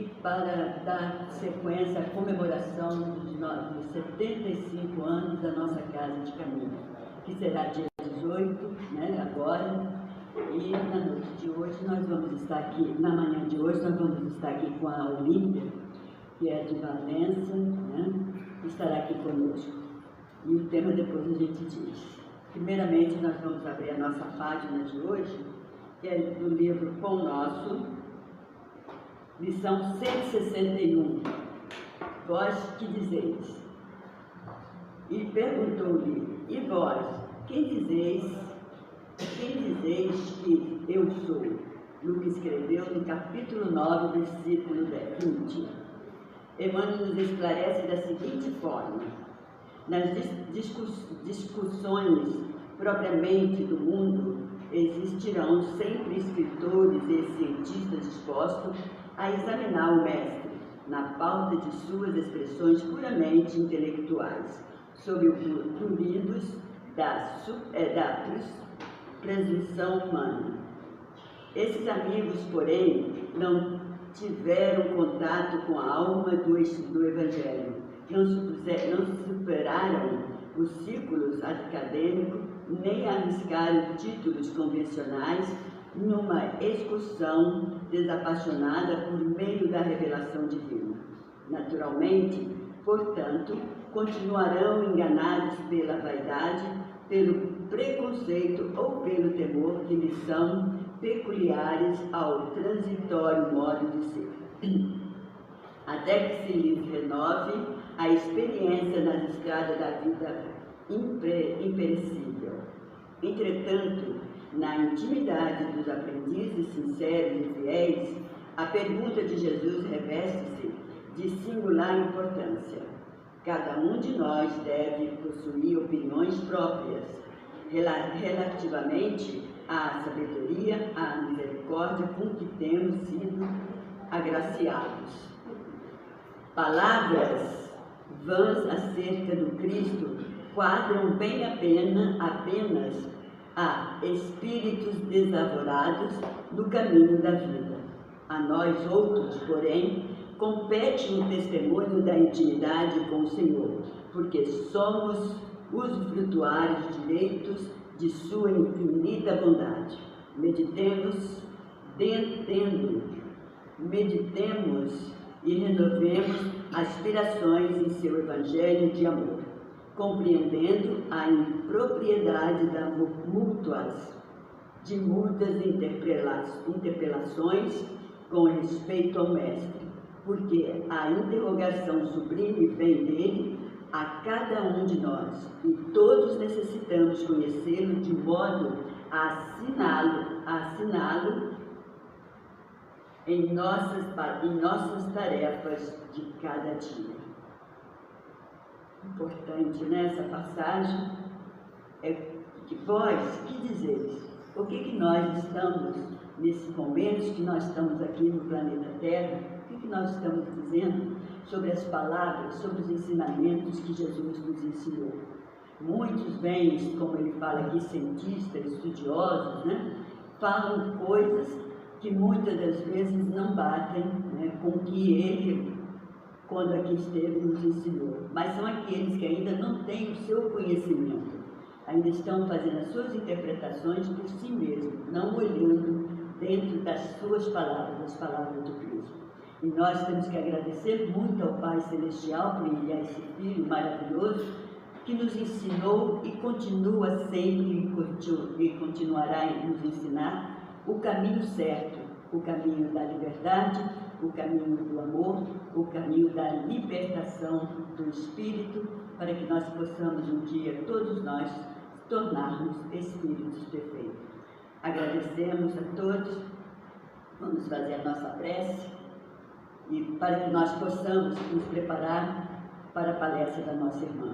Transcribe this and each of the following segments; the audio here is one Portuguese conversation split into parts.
E para dar sequência à comemoração dos 75 anos da nossa Casa de Caminho, que será dia 18, né, agora, e na noite de hoje nós vamos estar aqui, na manhã de hoje nós vamos estar aqui com a Olímpia, que é de Valença, né, que estará aqui conosco. E o tema depois a gente diz. Primeiramente nós vamos abrir a nossa página de hoje, que é do livro Pão Nosso, lição 161, vós que dizeis? E perguntou-lhe, e vós, quem dizeis que eu sou? Lucas escreveu no capítulo 9, versículo 20. Emmanuel nos esclarece da seguinte forma: nas discussões propriamente do mundo, existirão sempre escritores e cientistas dispostos a examinar o mestre na pauta de suas expressões puramente intelectuais, sob o pruridos da transmissão humana. Esses amigos, porém, não tiveram contato com a alma do Evangelho, não superaram os círculos acadêmicos, nem arriscaram títulos convencionais numa excursão desapaixonada por meio da revelação divina. Naturalmente, portanto, continuarão enganados pela vaidade, pelo preconceito ou pelo temor que lhes são peculiares ao transitório modo de ser, até que se lhes renove a experiência nas estradas da vida imperecível. Entretanto, na intimidade dos aprendizes sinceros e fiéis, a pergunta de Jesus reveste-se de singular importância. Cada um de nós deve possuir opiniões próprias relativamente à sabedoria, à misericórdia com que temos sido agraciados. Palavras vãs acerca do Cristo quadram bem apenas a espíritos desavorados do caminho da vida. A nós outros, porém, compete o testemunho da intimidade com o Senhor, porque somos usufrutuários direitos de sua infinita bondade. Meditemos e renovemos aspirações em seu Evangelho de amor, compreendendo a impropriedade das múltiplas interpelações com respeito ao Mestre, porque a interrogação sublime vem dele a cada um de nós, e todos necessitamos conhecê-lo de modo a assiná-lo em nossas tarefas de cada dia. Importante nessa passagem é que vós, que dizeis? O que nós estamos, nesses momentos que nós estamos aqui no planeta Terra, o que nós estamos dizendo sobre as palavras, sobre os ensinamentos que Jesus nos ensinou? Muitos vêm, como ele fala aqui, cientistas, estudiosos, né? Falam coisas que muitas das vezes não batem, né, com o que ele, quando aqui esteve, nos ensinou. Mas são aqueles que ainda não têm o seu conhecimento, ainda estão fazendo as suas interpretações por si mesmos, não olhando dentro das suas palavras, das palavras do Cristo. E nós temos que agradecer muito ao Pai Celestial por enviar esse Filho maravilhoso que nos ensinou e continua sempre e continuará a nos ensinar o caminho certo, o caminho da liberdade, o caminho do amor, o caminho da libertação do espírito, para que nós possamos um dia, todos nós, tornarmos espíritos perfeitos. Agradecemos a todos, vamos fazer a nossa prece, e para que nós possamos nos preparar para a palestra da nossa irmã.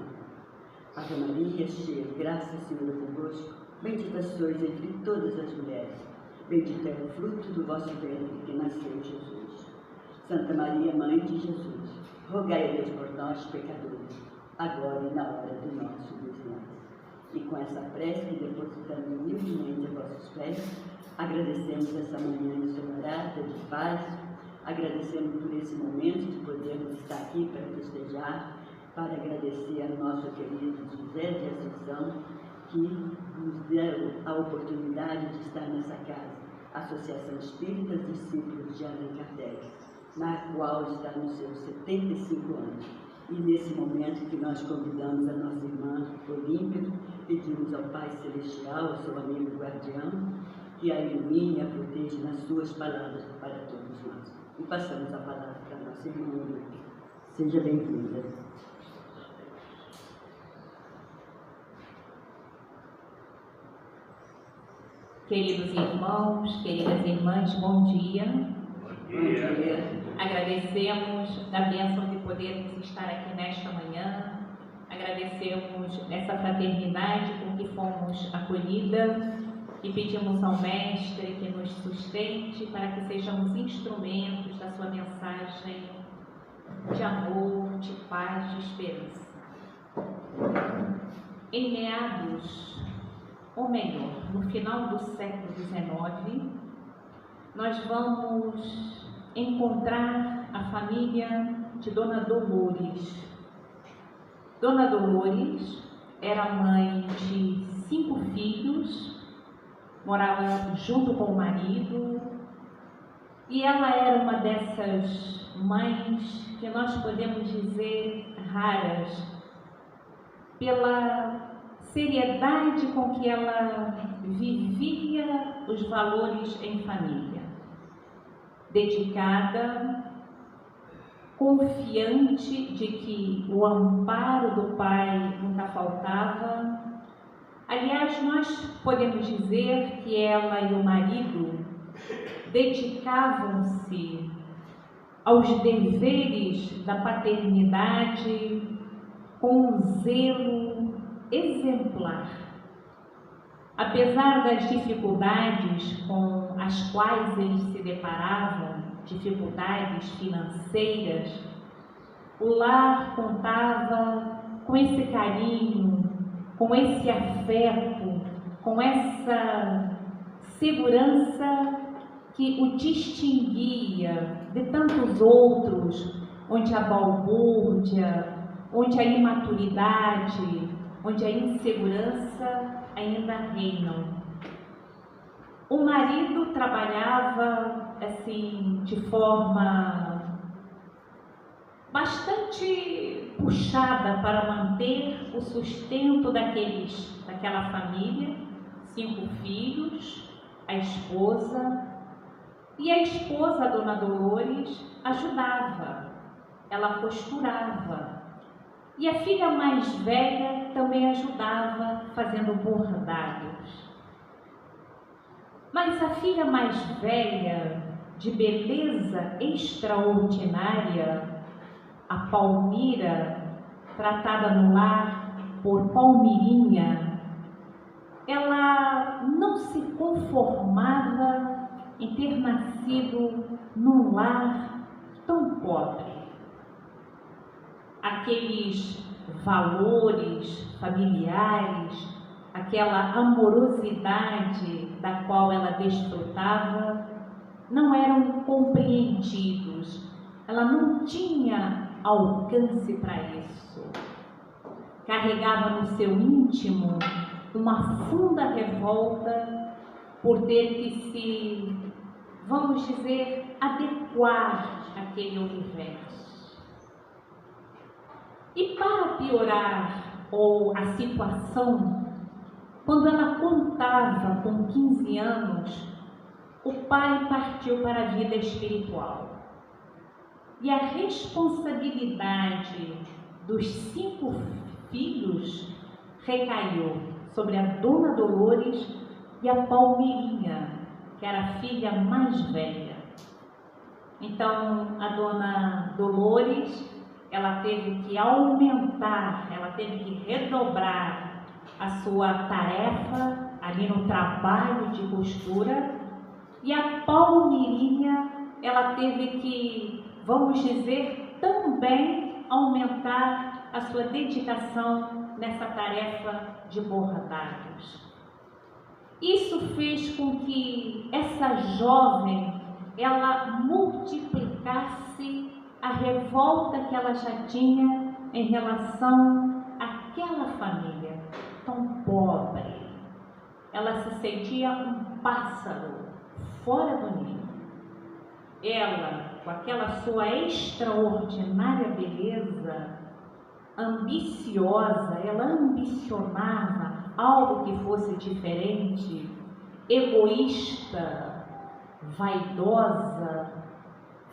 Ave Maria, cheia de graça, o Senhor é convosco, bendita sois entre todas as mulheres, bendito é o fruto do vosso ventre, que nasceu Jesus. Santa Maria, Mãe de Jesus, rogai a Deus por nós, pecadores, agora e na hora do nosso descanso. E com essa prece que depositamos humildemente a vossos pés, agradecemos essa manhã ensolarada de paz, agradecendo por esse momento de podermos estar aqui para festejar, para agradecer ao nosso querido José de Assunção, que nos deu a oportunidade de estar nessa casa, Associação Espíritas Discípulos de Allan Kardec, na qual está nos seus 75 anos. E nesse momento que nós convidamos a nossa irmã Olímpia, pedimos ao Pai Celestial, ao seu amigo guardião, que a ilumine e a proteja nas suas palavras para todos nós. E passamos a palavra para a nossa irmã Olímpia. Seja bem-vinda. Queridos irmãos, queridas irmãs, bom dia. Bom dia. Agradecemos a bênção de podermos estar aqui nesta manhã. Agradecemos essa fraternidade com que fomos acolhidas e pedimos ao Mestre que nos sustente para que sejamos instrumentos da sua mensagem de amor, de paz, de esperança. Em meados, ou melhor, no final do século XIX, nós vamos encontrar a família de Dona Dolores. Dona Dolores era mãe de 5 filhos, morava junto com o marido, e ela era uma dessas mães que nós podemos dizer raras, pela seriedade com que ela vivia os valores em família, dedicada, confiante de que o amparo do Pai nunca faltava. Aliás, nós podemos dizer que ela e o marido dedicavam-se aos deveres da paternidade com um zelo exemplar. Apesar das dificuldades com as quais eles se deparavam, dificuldades financeiras, o lar contava com esse carinho, com esse afeto, com essa segurança que o distinguia de tantos outros, onde a balbúrdia, onde a imaturidade, onde a insegurança ainda reinam. O marido trabalhava assim de forma bastante puxada para manter o sustento daquela família, 5 filhos, a esposa. E a esposa, a Dona Dolores, ajudava, ela costurava. E a filha mais velha também ajudava, fazendo bordados. Mas a filha mais velha, de beleza extraordinária, a Palmira, tratada no lar por Palmirinha, ela não se conformava em ter nascido num lar tão pobre. Aqueles valores familiares, aquela amorosidade da qual ela desfrutava, não eram compreendidos. Ela não tinha alcance para isso. Carregava no seu íntimo uma funda revolta por ter que se, vamos dizer, adequar àquele universo. E para piorar a situação, quando ela contava com 15 anos, o pai partiu para a vida espiritual. E a responsabilidade dos 5 filhos recaiu sobre a Dona Dolores e a Palmirinha, que era a filha mais velha. Então, a Dona Dolores, ela teve que aumentar, ela teve que redobrar a sua tarefa ali no trabalho de costura, e a Palmirinha, ela teve que, vamos dizer, também aumentar a sua dedicação nessa tarefa de bordados. Isso fez com que essa jovem, ela multiplicasse explicasse a revolta que ela já tinha em relação àquela família tão pobre. Ela se sentia um pássaro fora do ninho. Ela, com aquela sua extraordinária beleza, ambiciosa, ela ambicionava algo que fosse diferente, egoísta, vaidosa,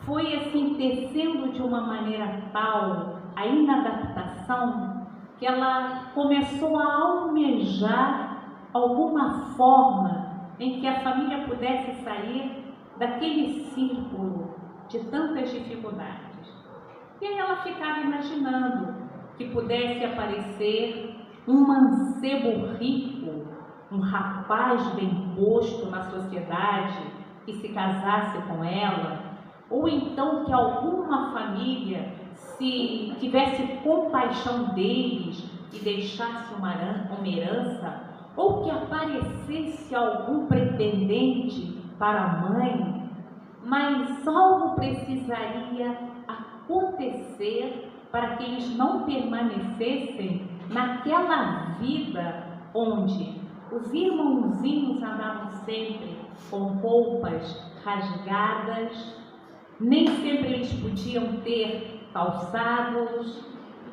foi assim tecendo de uma maneira tal a inadaptação que ela começou a almejar alguma forma em que a família pudesse sair daquele círculo de tantas dificuldades. E aí ela ficava imaginando que pudesse aparecer um mancebo rico, um rapaz bem posto na sociedade que se casasse com ela, ou então que alguma família se tivesse compaixão deles e deixasse uma herança, ou que aparecesse algum pretendente para a mãe, mas algo precisaria acontecer para que eles não permanecessem naquela vida onde os irmãozinhos andavam sempre com roupas rasgadas, nem sempre eles podiam ter calçados,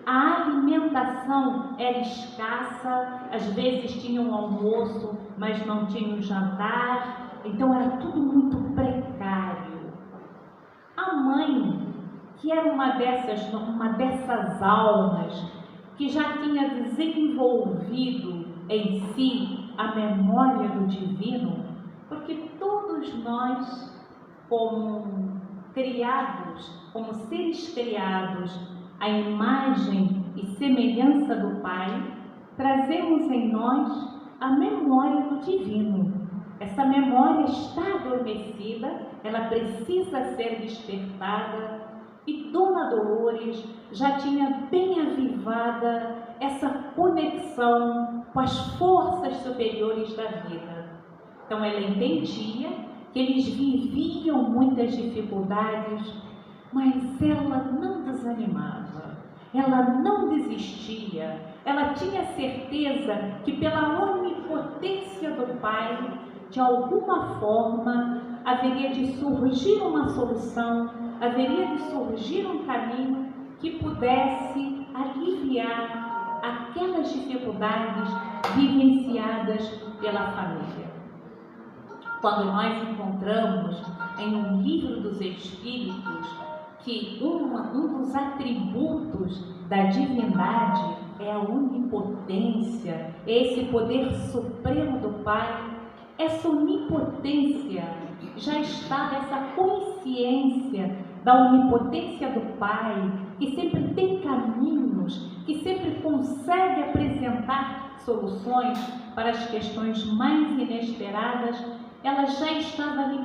a alimentação era escassa, às vezes tinham almoço, mas não tinham jantar, então era tudo muito precário. A mãe, que era uma dessas almas que já tinha desenvolvido em si a memória do divino, porque todos nós, como criados, como seres criados à imagem e semelhança do Pai, trazemos em nós a memória do divino. Essa memória está adormecida, ela precisa ser despertada, e Dona Dolores já tinha bem avivada essa conexão com as forças superiores da vida. Então ela entendia que eles viviam muitas dificuldades, mas ela não desanimava, ela não desistia, ela tinha certeza que pela onipotência do Pai, de alguma forma, haveria de surgir uma solução, haveria de surgir um caminho que pudesse aliviar aquelas dificuldades vivenciadas pela família. Quando nós encontramos em um livro dos Espíritos que um dos atributos da divindade é a onipotência, é esse poder supremo do Pai, essa onipotência já estava, essa consciência da onipotência do Pai, que sempre tem caminhos, que sempre consegue apresentar soluções para as questões mais inesperadas, ela já estava ali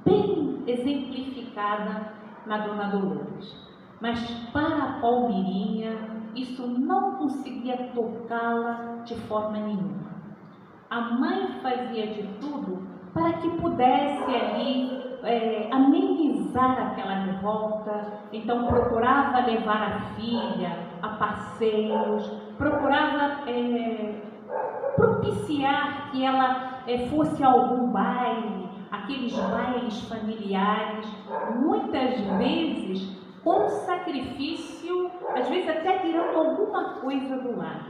bem exemplificada na Dona Dolores. Mas para a Palmirinha, isso não conseguia tocá-la de forma nenhuma. A mãe fazia de tudo para que pudesse ali amenizar aquela revolta, então procurava levar a filha a passeios, procurava propiciar que ela fosse a algum baile, aqueles bailes familiares, muitas vezes com sacrifício, às vezes até tirando alguma coisa do lar.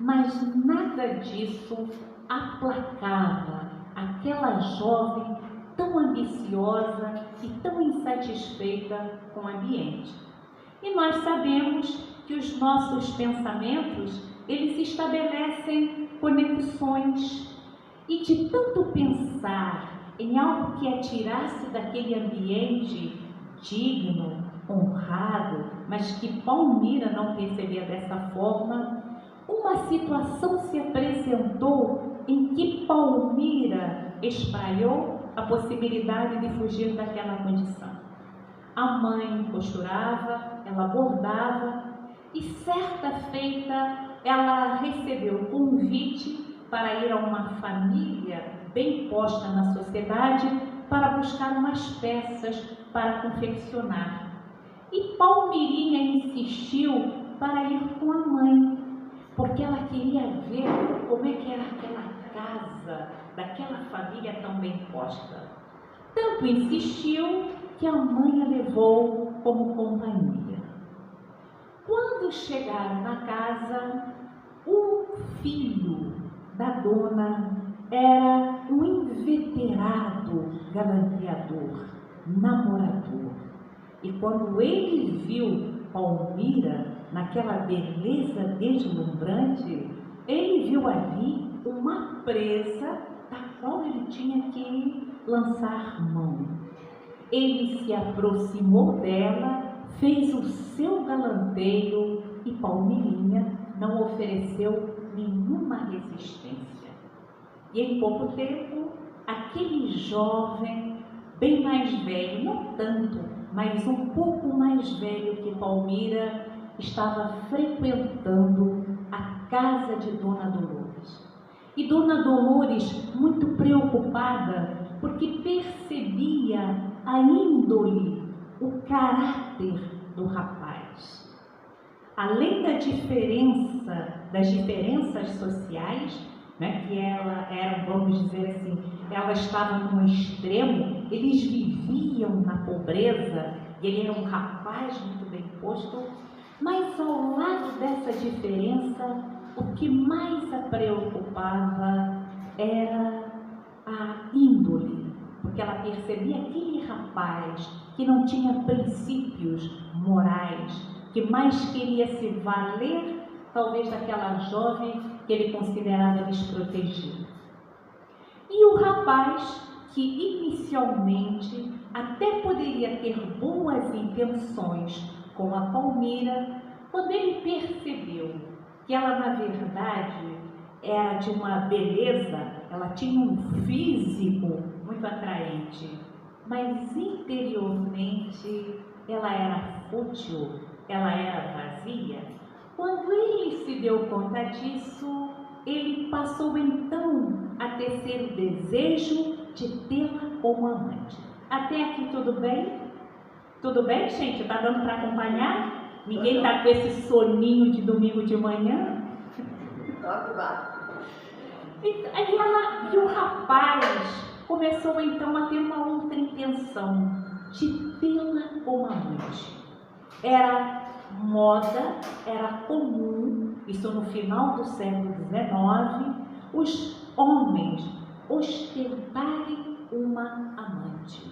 Mas nada disso aplacava aquela jovem tão ambiciosa e tão insatisfeita com o ambiente. E nós sabemos que os nossos pensamentos, eles estabelecem conexões, e de tanto pensar em algo que a tirasse daquele ambiente digno, honrado, mas que Palmira não percebia dessa forma, uma situação se apresentou em que Palmira espraiou a possibilidade de fugir daquela condição. A mãe costurava, ela bordava, e certa feita ela recebeu o convite para ir a uma família bem posta na sociedade para buscar umas peças para confeccionar. E Palmirinha insistiu para ir com a mãe, porque ela queria ver como é que era aquela casa daquela família tão bem posta. Tanto insistiu que a mãe a levou como companhia. Quando chegaram na casa, o filho da dona era um inveterado galanteador, namorador. E quando ele viu Palmira naquela beleza deslumbrante, ele viu ali uma presa da qual ele tinha que lançar mão. Ele se aproximou dela, fez o seu galanteio e Palmirinha não ofereceu nenhuma resistência. E em pouco tempo, aquele jovem, bem mais velho, não tanto, mas um pouco mais velho que Palmira, estava frequentando a casa de Dona Dolores. E Dona Dolores, muito preocupada, porque percebia a índole, o caráter do rapaz. Além das diferenças sociais, né, que ela era, vamos dizer assim, ela estava num extremo, eles viviam na pobreza, e ele era um rapaz muito bem posto, mas ao lado dessa diferença, o que mais a preocupava era a índole, porque ela percebia aquele rapaz que não tinha princípios morais, que mais queria se valer, talvez, daquela jovem que ele considerava desprotegida. E o rapaz, que inicialmente até poderia ter boas intenções com a Palmira, quando ele percebeu que ela, na verdade, era de uma beleza, ela tinha um físico muito atraente, mas interiormente ela era fútil, ela era vazia. Quando ele se deu conta disso, ele passou então a tecer o desejo de tê-la como amante. Até aqui tudo bem? Tudo bem, gente? Tá dando para acompanhar? Ninguém tá com esse soninho de domingo de manhã? E o rapaz começou então a ter uma outra intenção, de tê-la como amante. Era moda, era comum, isso no final do século XIX, os homens ostentarem uma amante.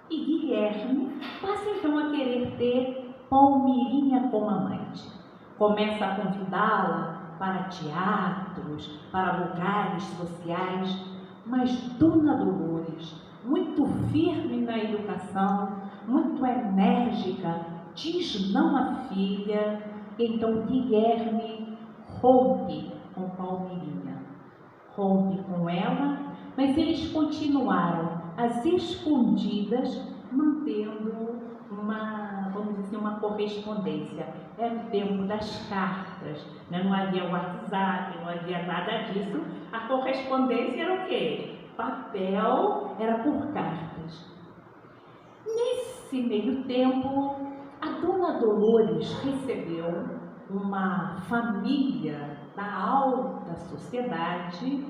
E Guilherme passa então a querer ter Palmirinha como amante. Começa a convidá-la para teatros, para lugares sociais, mas Dona Dolores, muito firme na educação, muito enérgica, diz não à filha. Então Guilherme rompe com Palmirinha, rompe com ela, mas eles continuaram às escondidas, mantendo uma, vamos dizer, uma correspondência. Era o tempo das cartas, né? Não havia WhatsApp, não havia nada disso. A correspondência era o quê? Papel, era por cartas. Nesse meio tempo, a Dona Dolores recebeu uma família da alta sociedade,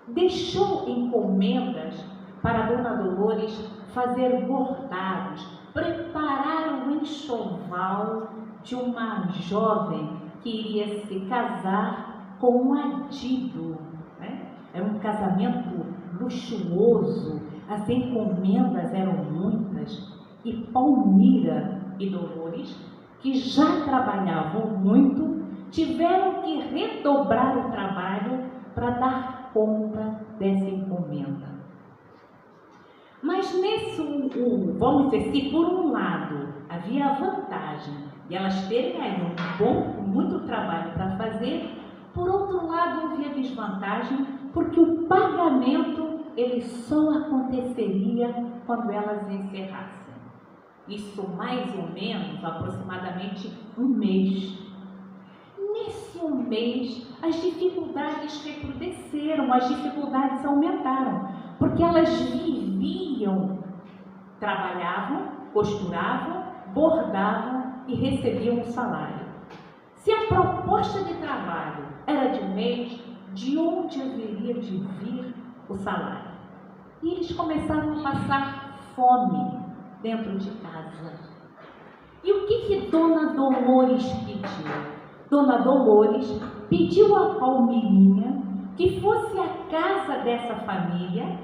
deixou encomendas para a Dona Dolores fazer bordados, preparar o enxoval de uma jovem que iria se casar com um adido, né? Era um casamento luxuoso, as encomendas eram muitas, e Palmira e Dolores, que já trabalhavam muito, tiveram que redobrar o trabalho para dar conta dessa encomenda. Mas vamos dizer, se por um lado havia a vantagem de elas terem aí muito trabalho para fazer, por outro lado havia desvantagem, porque o pagamento ele só aconteceria quando elas encerrassem. Isso mais ou menos, aproximadamente um mês. Nesse próximo mês, as dificuldades recrudesceram, as dificuldades aumentaram, porque elas viviam, trabalhavam, costuravam, bordavam e recebiam um salário. Se a proposta de trabalho era de um mês, de onde haveria de vir o salário? E eles começaram a passar fome dentro de casa. E o que Dona Dolores pediu? Dona Dolores pediu a Palmirinha que fosse à casa dessa família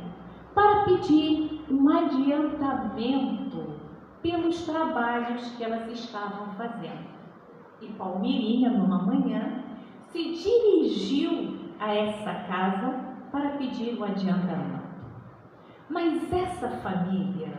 para pedir um adiantamento pelos trabalhos que elas estavam fazendo. E Palmirinha, numa manhã, se dirigiu a essa casa para pedir o adiantamento. Mas essa família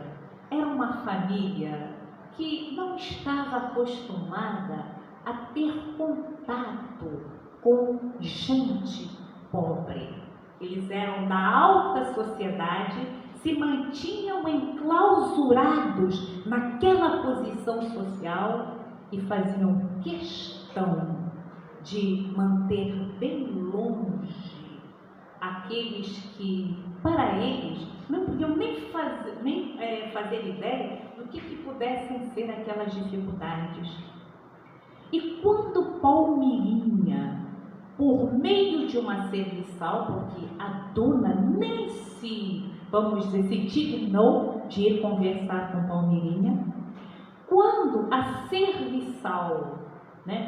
era uma família que não estava acostumada a ter contato com gente pobre. Eles eram da alta sociedade, se mantinham enclausurados naquela posição social e faziam questão de manter bem longe aqueles que, para eles, não podiam nem fazer ideia do que pudessem ser aquelas dificuldades. E quando Palmirinha, por meio de uma serviçal, porque a dona nem se, vamos dizer, se dignou de ir conversar com Palmirinha, quando a serviçal,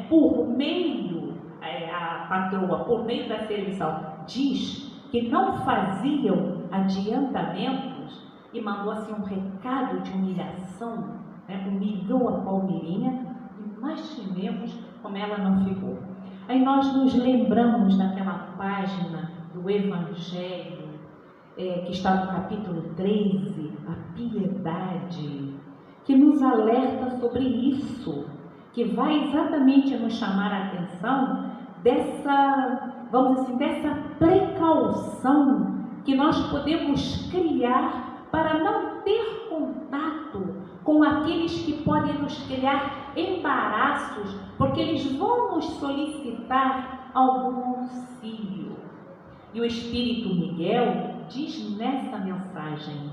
por meio, a patroa, por meio da serviçal, diz que não faziam adiantamentos e mandou assim um recado de humilhação, humilhou a Palmirinha, imaginemos como ela não ficou. Aí nós nos lembramos daquela página do Evangelho, que está no capítulo 13, a piedade, que nos alerta sobre isso, que vai exatamente nos chamar a atenção dessa, vamos dizer assim, dessa precaução que nós podemos criar para não ter contato com aqueles que podem nos criar embaraços, porque eles vão nos solicitar algum auxílio. E o Espírito Miguel diz nessa mensagem: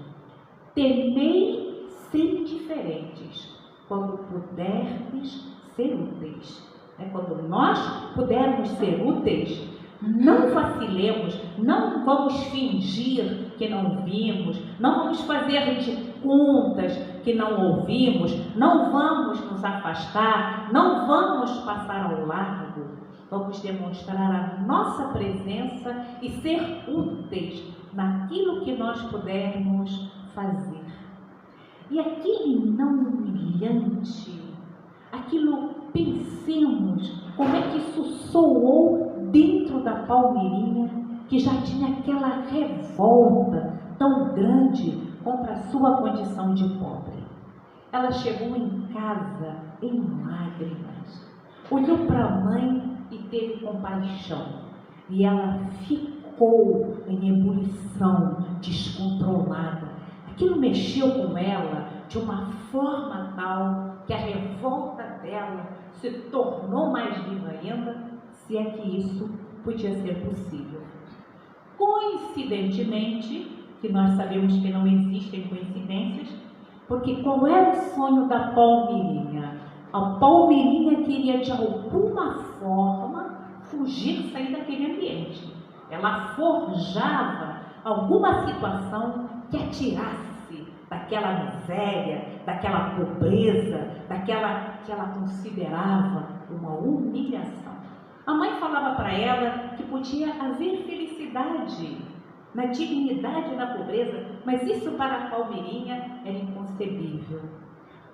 temei ser indiferentes, quando puderdes ser úteis. Quando nós pudermos ser úteis, não vacilemos, não vamos fingir que não vimos, não vamos fazer de contas que não ouvimos, não vamos nos afastar, não vamos passar ao largo. Vamos demonstrar a nossa presença e ser úteis naquilo que nós pudermos fazer. E aquele não humilhante, aquilo, pensemos como é que isso soou dentro da Palmirinha, que já tinha aquela revolta tão grande contra a sua condição de pobre. Ela chegou em casa em lágrimas, olhou para a mãe e teve compaixão, e ela ficou em ebulição, descontrolada. Aquilo mexeu com ela de uma forma tal que a revolta dela se tornou mais viva ainda, se é que isso podia ser possível. Coincidentemente, que nós sabemos que não existem coincidências, porque qual era o sonho da Palmirinha? A Palmirinha queria de alguma forma fugir, sair daquele ambiente. Ela forjava alguma situação que a tirasse daquela miséria, daquela pobreza, daquela que ela considerava uma humilhação. A mãe falava para ela que podia haver felicidade na dignidade da pobreza, mas isso para a Palmirinha era inconcebível.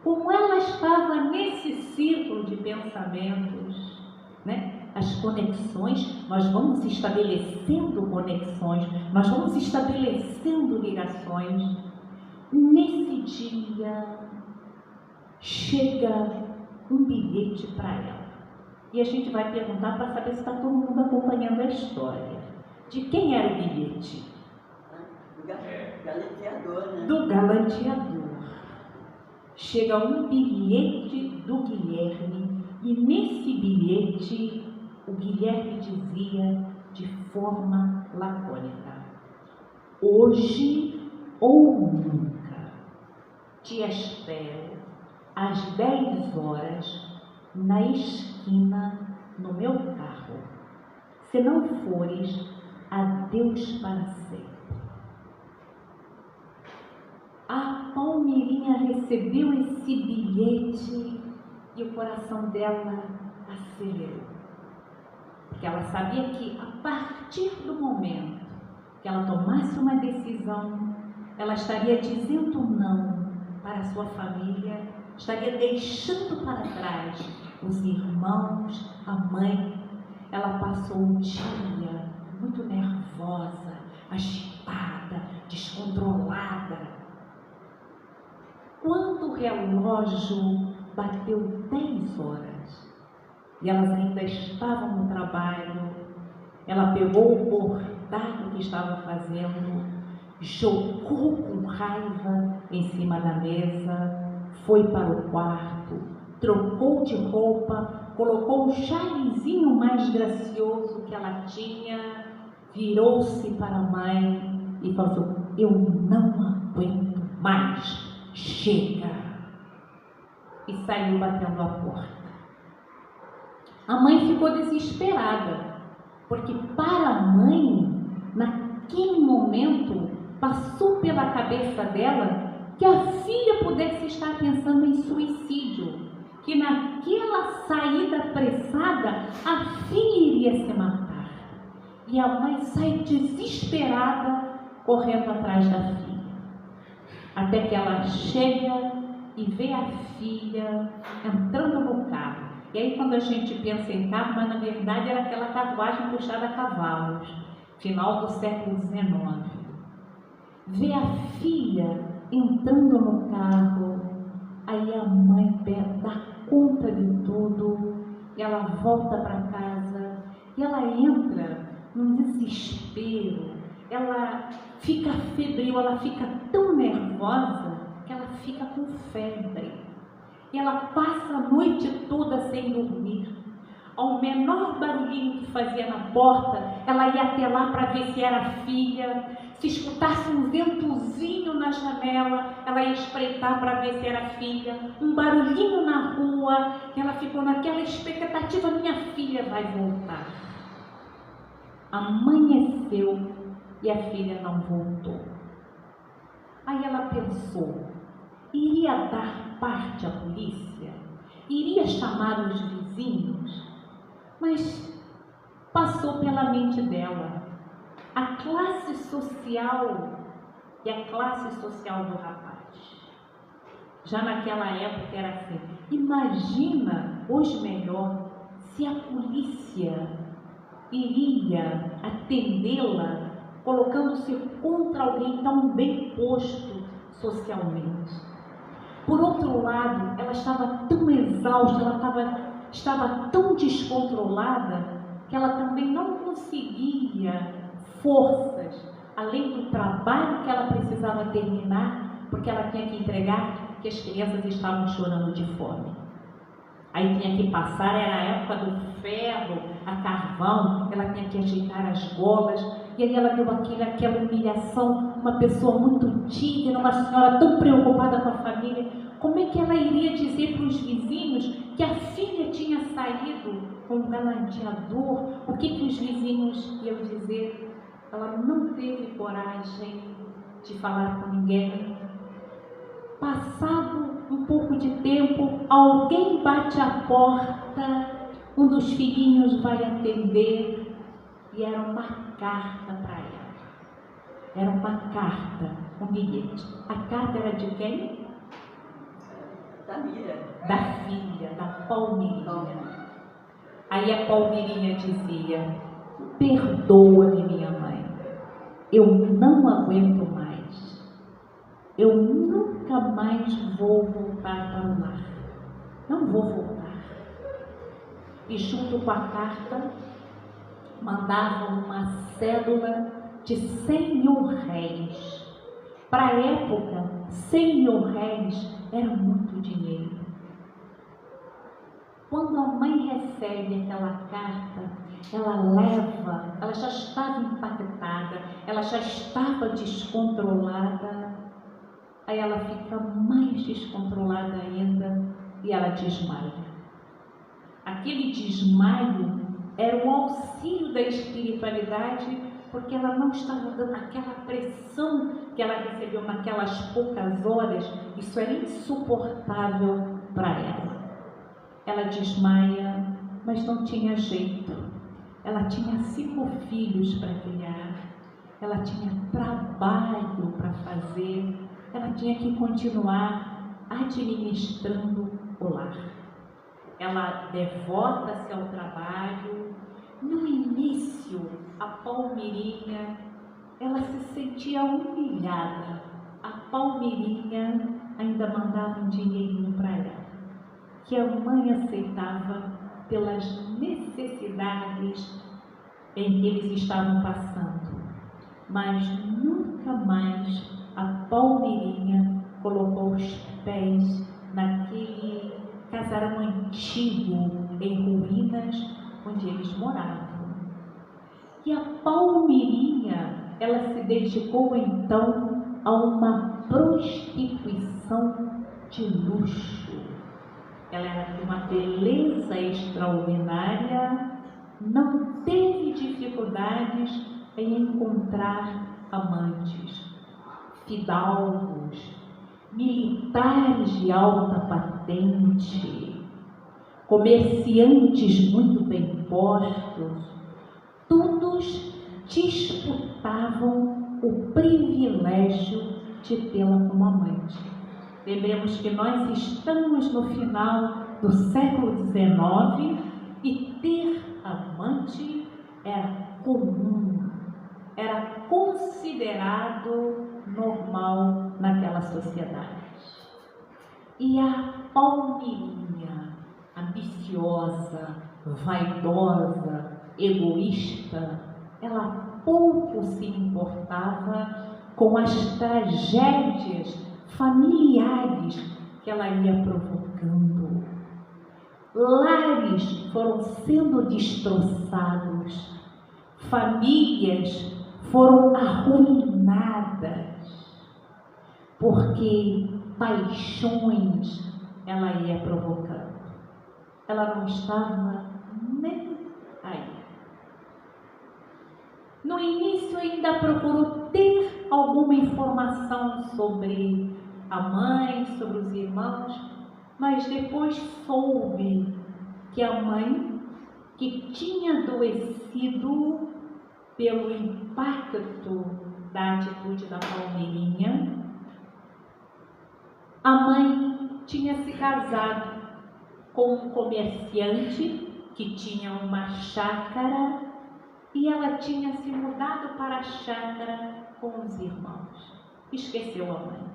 Como ela estava nesse círculo de pensamentos, as conexões, nós vamos estabelecendo conexões, nós vamos estabelecendo ligações. Nesse dia, chega um bilhete para ela. E a gente vai perguntar para saber se está todo mundo acompanhando a história. De quem era o bilhete? Galanteador, Do galanteador. Chega um bilhete do Guilherme, e nesse bilhete o Guilherme dizia de forma lacônica: hoje ou nunca. Te espero às 10 horas na esquina no meu carro. Se não fores, adeus para sempre. A Palmeirinha recebeu esse bilhete e o coração dela acelerou. Porque ela sabia que a partir do momento que ela tomasse uma decisão, ela estaria dizendo não para a sua família, estaria deixando para trás os irmãos, a mãe. Ela passou um dia muito nervosa, agitada, descontrolada. Quando o relógio bateu 10 horas e elas ainda estavam no trabalho, ela pegou o bordado que estava fazendo, jogou com raiva em cima da mesa, foi para o quarto, trocou de roupa, colocou um chalezinho mais gracioso que ela tinha, virou-se para a mãe e falou: eu não aguento mais, chega! E saiu batendo a porta. A mãe ficou desesperada, porque para a mãe, naquele momento, passou pela cabeça dela que a filha pudesse estar pensando em suicídio, que naquela saída apressada a filha iria se matar. E a mãe sai desesperada, correndo atrás da filha, até que ela chega e vê a filha entrando no carro. E aí, quando a gente pensa em carro, mas na verdade era aquela carruagem puxada a cavalos, final do século XIX. Vê a filha entrando no carro, aí a mãe dá conta de tudo, e ela volta para casa, e ela entra num desespero, ela fica febril, ela fica tão nervosa que ela fica com febre. E ela passa a noite toda sem dormir. Ao menor barulhinho que fazia na porta, ela ia até lá para ver se era a filha. Se escutasse um ventozinho na janela, ela ia espreitar para ver se era a filha. Um barulhinho na rua, ela ficou naquela expectativa: minha filha vai voltar. Amanheceu e a filha não voltou. Aí ela pensou: iria dar parte à polícia? Iria chamar os vizinhos? Mas passou pela mente dela a classe social e a classe social do rapaz. Já naquela época era assim: imagina, hoje melhor, se a polícia iria atendê-la colocando-se contra alguém tão bem posto socialmente. Por outro lado, ela estava tão exausta, ela estava tão descontrolada, que ela também não conseguia forças, além do trabalho que ela precisava terminar, porque ela tinha que entregar que as crianças estavam chorando de fome. Aí tinha que passar, era a época do ferro, a carvão, ela tinha que ajeitar as golas, e aí ela deu aquela humilhação, uma pessoa muito digna, uma senhora tão preocupada com a família. Como é que ela iria dizer para os vizinhos que a filha tinha saído com um galanteador? O que os vizinhos iam dizer? Ela não teve coragem de falar com ninguém. Passado um pouco de tempo, alguém bate à porta, um dos filhinhos vai atender, e era uma carta para ela. Era uma carta, um bilhete. A carta era de quem? Da Mira. Da filha, da Palmeirinha. Aí a Palmeirinha dizia: perdoa-me, minha mãe, eu não aguento mais, eu nunca mais vou voltar para o lar, não vou voltar. E junto com a carta mandava uma cédula de 100 mil réis. Para a época, 100 mil réis era muito dinheiro. Quando a mãe recebe aquela carta, ela já estava impactada, ela já estava descontrolada, aí ela fica mais descontrolada ainda e ela desmaia. Aquele desmaio era o auxílio da espiritualidade, porque ela não estava dando aquela pressão que ela recebeu naquelas poucas horas. Isso era insuportável para ela. Ela desmaia, mas não tinha jeito. Ela tinha 5 filhos para criar, ela tinha trabalho para fazer, ela tinha que continuar administrando o lar. Ela devota-se ao trabalho. No início, a Palmirinha, ela se sentia humilhada. A Palmirinha ainda mandava um dinheirinho para ela, que a mãe aceitava pelas necessidades em que eles estavam passando. Mas nunca mais a Palmirinha colocou os pés naquele casarão antigo em ruínas onde eles moravam. E a Palmirinha, ela se dedicou então a uma prostituição de luxo. Ela era de uma beleza extraordinária, não teve dificuldades em encontrar amantes, fidalgos, militares de alta patente, comerciantes muito bem postos, todos disputavam o privilégio de tê-la como amante. Lembremos que nós estamos no final do século XIX e ter amante era comum, era considerado normal naquela sociedade. E a Palmirinha, ambiciosa, vaidosa, egoísta, ela pouco se importava com as tragédias familiares que ela ia provocando. Lares foram sendo destroçados, famílias foram arruinadas, porque paixões ela ia provocando. Ela não estava nem aí. No início ainda procurou ter alguma informação sobre a mãe, sobre os irmãos, mas depois soube que a mãe, que tinha adoecido pelo impacto da atitude da Palmirinha, a mãe tinha se casado com um comerciante que tinha uma chácara e ela tinha se mudado para a chácara com os irmãos. Esqueceu a mãe.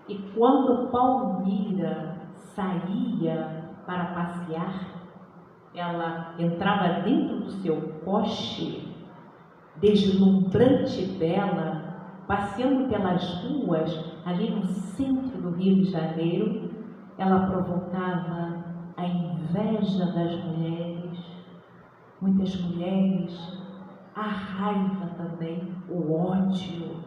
E quando Palmira saía para passear, ela entrava dentro do seu coche, deslumbrante bela, passeando pelas ruas ali no centro do Rio de Janeiro. Ela provocava a inveja das mulheres, muitas mulheres, a raiva também, o ódio,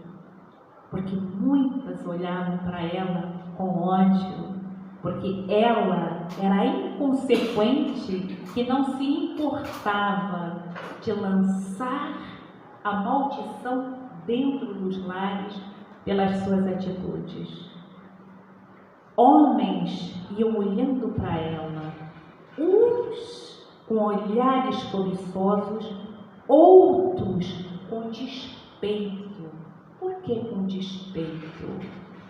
porque muitas olhavam para ela com ódio, porque ela era inconsequente, que não se importava de lançar a maldição dentro dos lares pelas suas atitudes. Homens iam olhando para ela, uns com olhares cobiçosos, outros com despeito. Por que com despeito?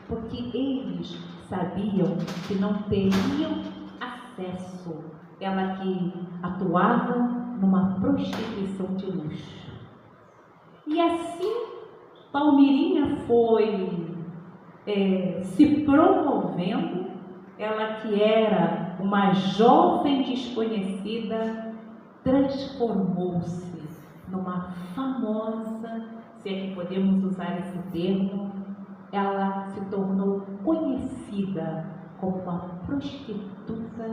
Porque eles sabiam que não teriam acesso. Ela que atuava numa prostituição de luxo. E assim, Palmirinha foi se promovendo. Ela que era uma jovem desconhecida, transformou-se numa famosa, se é que podemos usar esse termo, ela se tornou conhecida como uma prostituta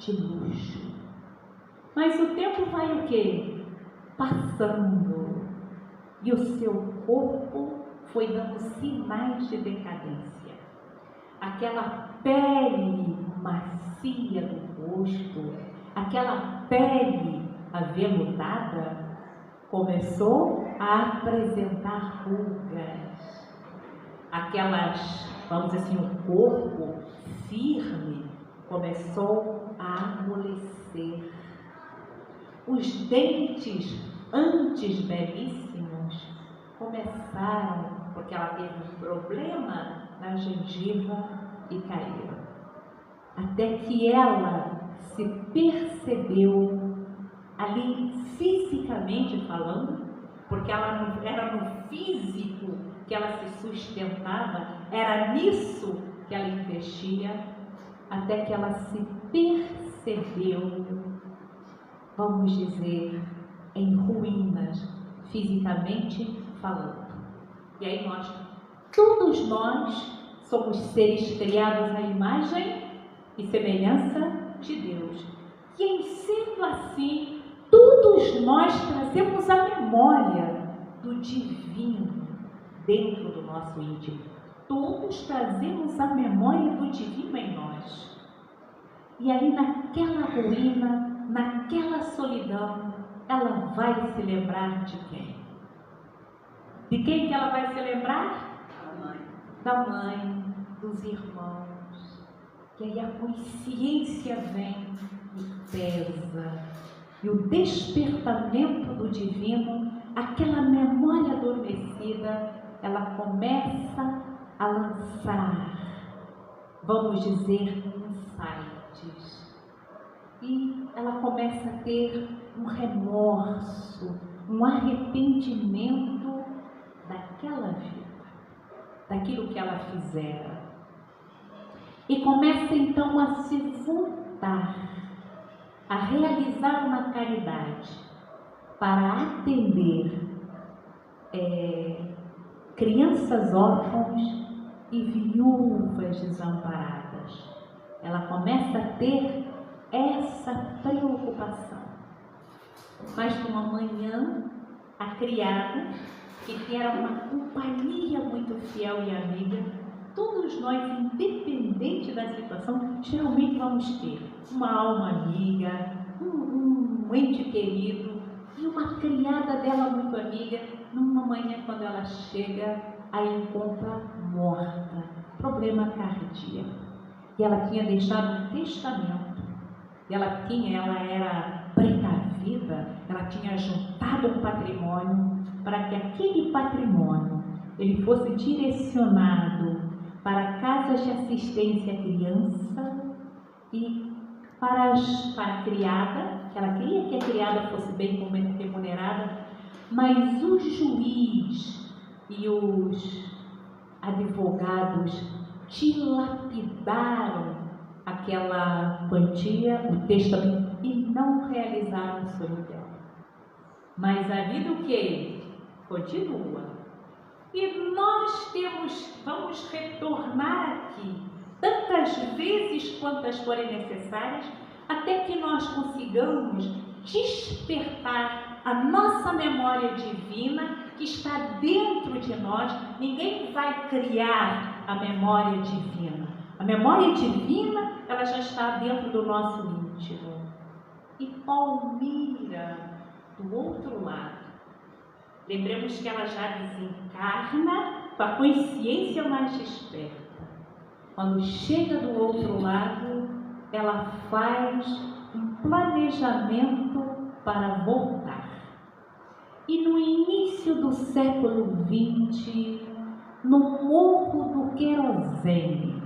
de luxo. Mas o tempo vai o quê? Passando. E o seu corpo foi dando sinais de decadência. Aquela pele macia do rosto, aquela pele aveludada, começou a apresentar rugas. Aquelas, vamos dizer assim, o corpo firme começou a amolecer. Os dentes, antes belíssimos, começaram, porque ela teve um problema na gengiva e caíram. Até que ela se percebeu, ali fisicamente falando, porque ela não era no físico que ela se sustentava, era nisso que ela investia, até que ela se percebeu, vamos dizer, em ruínas, fisicamente falando. E aí todos nós somos seres criados à imagem e semelhança de Deus. E em sendo assim, todos nós trazemos a memória do divino dentro do nosso íntimo. Todos trazemos a memória do divino em nós. E ali naquela ruína, naquela solidão, ela vai se lembrar de quem? De quem que ela vai se lembrar? Da mãe, dos irmãos. E aí a consciência vem e pesa. E o despertamento do divino, aquela memória adormecida, ela começa a lançar, vamos dizer, insights. E ela começa a ter um remorso, um arrependimento daquela vida, daquilo que ela fizera. E começa então a se voltar, a realizar uma caridade para atender crianças órfãos e viúvas desamparadas. Ela começa a ter essa preocupação. Mas numa manhã, a criada, que era uma companhia muito fiel e amiga, todos nós, independente da situação, geralmente vamos ter uma alma amiga, um ente querido e uma criada dela muito amiga. Numa manhã, quando ela chega, a encontra morta, problema cardíaco. E ela tinha deixado um testamento. E ela era precavida, ela tinha juntado um patrimônio para que aquele patrimônio ele fosse direcionado para casas de assistência à criança e para a criada, que ela queria que a criada fosse bem remunerada, mas o juiz e os advogados dilapidaram aquela quantia, o testamento, e não realizaram o sonho dela. Mas a vida o quê? Continua. E nós vamos retornar aqui tantas vezes quantas forem necessárias, até que nós consigamos despertar a nossa memória divina que está dentro de nós. Ninguém vai criar a memória divina. A memória divina, ela já está dentro do nosso íntimo. E Palmira, do outro lado, lembremos que ela já desencarna com a consciência mais desperta. Quando chega do outro lado, ela faz um planejamento para voltar. E no início do século XX, no Morro do Querosene,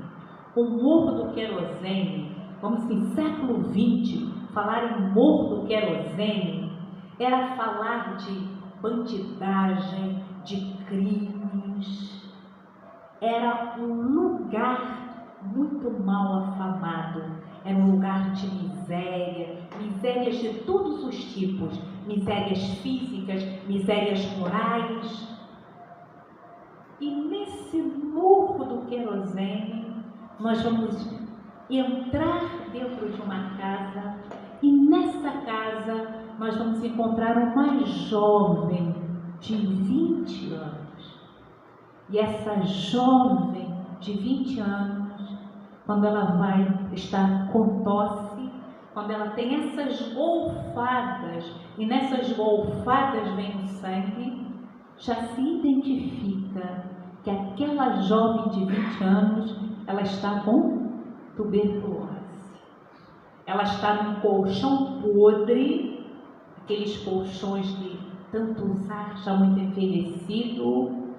o Morro do Querosene, vamos dizer, século XX, falar em Morro do Querosene era falar de bandidagem, de crimes. Era um lugar muito mal afamado, era um lugar de miséria, misérias de todos os tipos, misérias físicas, misérias morais. E nesse Morro do Querosene, nós vamos entrar dentro de uma casa casa, nós vamos encontrar uma jovem de 20 anos. E essa jovem de 20 anos, quando ela vai estar com tosse, quando ela tem essas golfadas, e nessas golfadas vem o sangue, já se identifica que aquela jovem de 20 anos, ela está com tuberculose. Ela está num colchão podre, aqueles colchões de tanto usar, já muito envelhecido,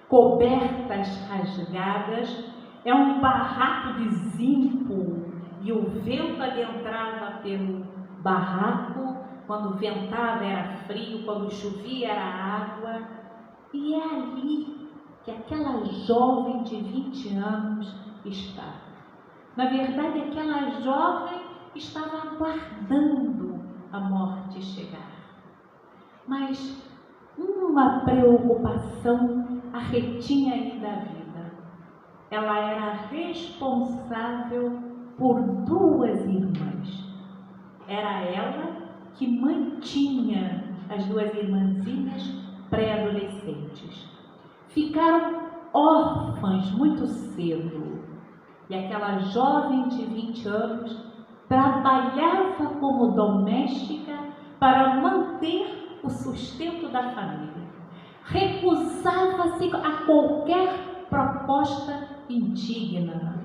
cobertas rasgadas, é um barraco de zinco, e o vento adentrava pelo barraco, quando ventava era frio, quando chovia era água, e é ali que aquela jovem de 20 anos estava. Na verdade, aquela jovem estava aguardando a morte chegar. Mas uma preocupação a retinha aí da vida. Ela era responsável por 2 irmãs. Era ela que mantinha as 2 irmãzinhas pré-adolescentes. Ficaram órfãs muito cedo. E aquela jovem de 20 anos trabalhava como doméstica para manter o sustento da família. Recusava-se a qualquer proposta indigna,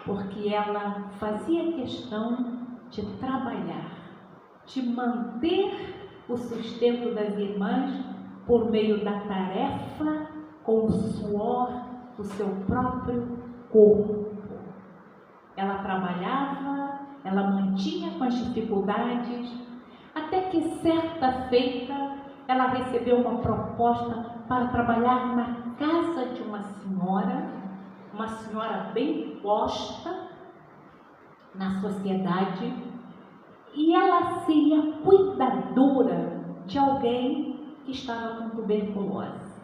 porque ela fazia questão de trabalhar, de manter o sustento das irmãs por meio da tarefa com o suor do seu próprio corpo. Ela trabalhava, ela mantinha com as dificuldades, até que certa feita ela recebeu uma proposta para trabalhar na casa de uma senhora bem posta na sociedade, e ela seria cuidadora de alguém que estava com tuberculose.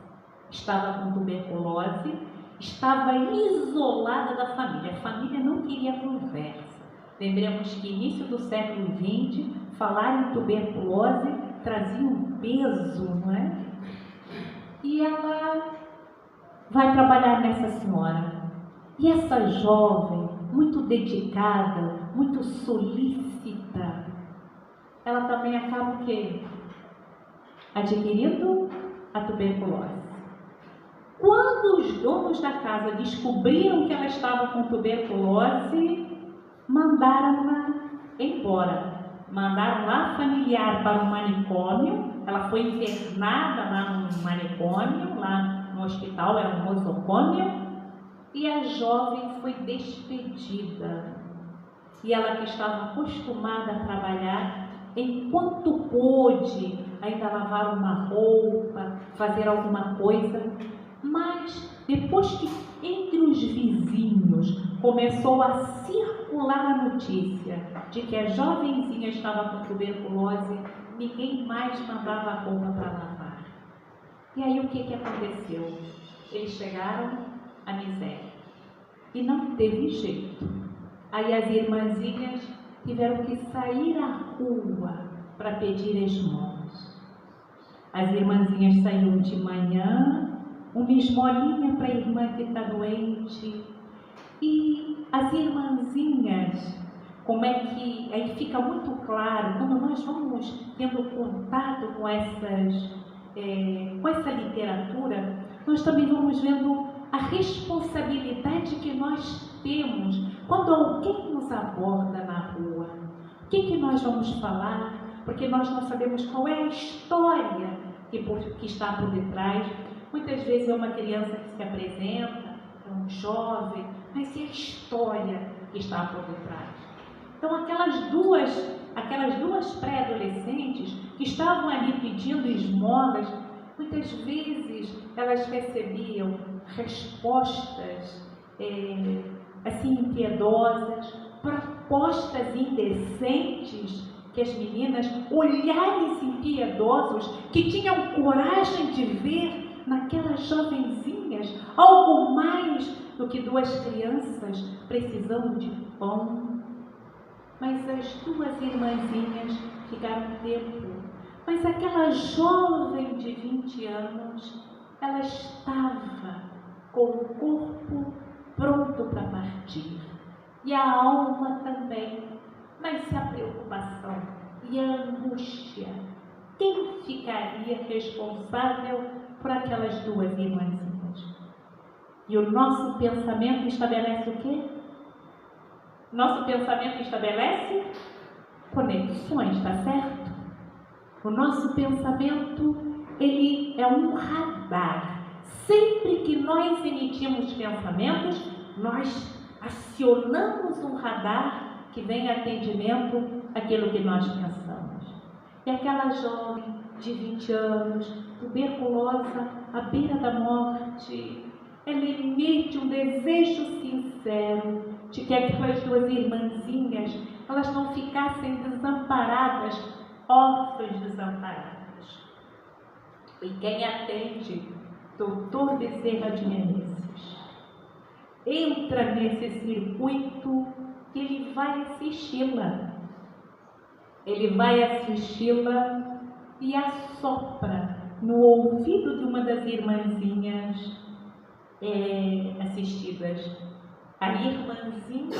Estava isolada da família. A família não queria conversa. Lembremos que início do século XX, falar em tuberculose trazia um peso, não é? E ela vai trabalhar nessa senhora. E essa jovem, muito dedicada, muito solícita, ela também acaba o quê? Adquirindo a tuberculose. Quando os donos da casa descobriram que ela estava com tuberculose, mandaram-na embora. Mandaram lá familiar para um manicômio. Ela foi internada lá no manicômio, lá no hospital, era um nosocômio, e a jovem foi despedida. E ela, que estava acostumada a trabalhar, enquanto pôde ainda lavar uma roupa, fazer alguma coisa, mas depois que entre os vizinhos começou a circular a notícia de que a jovenzinha estava com tuberculose, ninguém mais mandava a roupa para lavar. E aí o que aconteceu? Eles chegaram à miséria e não teve jeito. Aí as irmãzinhas tiveram que sair à rua para pedir esmolas. As irmãzinhas saíram de manhã, uma esmolinha para a irmã que está doente. E as irmãzinhas, como é que aí fica muito claro, quando nós vamos tendo contato com essa literatura, nós também vamos vendo a responsabilidade que nós temos quando alguém nos aborda na rua. O que nós vamos falar? Porque nós não sabemos qual é a história que está por detrás. Muitas vezes é uma criança que se apresenta, é um jovem, mas e a história que está por detrás? Então aquelas duas pré-adolescentes que estavam ali pedindo esmolas, muitas vezes elas recebiam respostas assim impiedosas, propostas indecentes, que as meninas, olhares impiedosos, que tinham coragem de ver naquelas jovenzinhas algo mais do que 2 crianças precisando de pão. mas as duas irmãzinhas ficaram um tempo. Mas aquela jovem de 20 anos, ela estava com o corpo pronto para partir. E a alma também. Mas a preocupação e a angústia, quem ficaria responsável por aquelas duas irmãzinhas? E o nosso pensamento estabelece o quê? Nosso pensamento estabelece conexões, está certo? O nosso pensamento, ele é um radar. Sempre que nós emitimos pensamentos, nós acionamos um radar que vem em atendimento àquilo que nós pensamos. E aquela jovem de 20 anos, tuberculosa, à beira da morte, ela emite um desejo sincero de que aquelas duas irmãzinhas, elas não ficassem desamparadas, órfãs desamparadas. E quem atende? Doutor Bezerra de Menezes. Entra nesse circuito que ele vai assisti-la. Ele vai assisti-la e assopra no ouvido de uma das irmãzinhas assistidas. A irmãzinha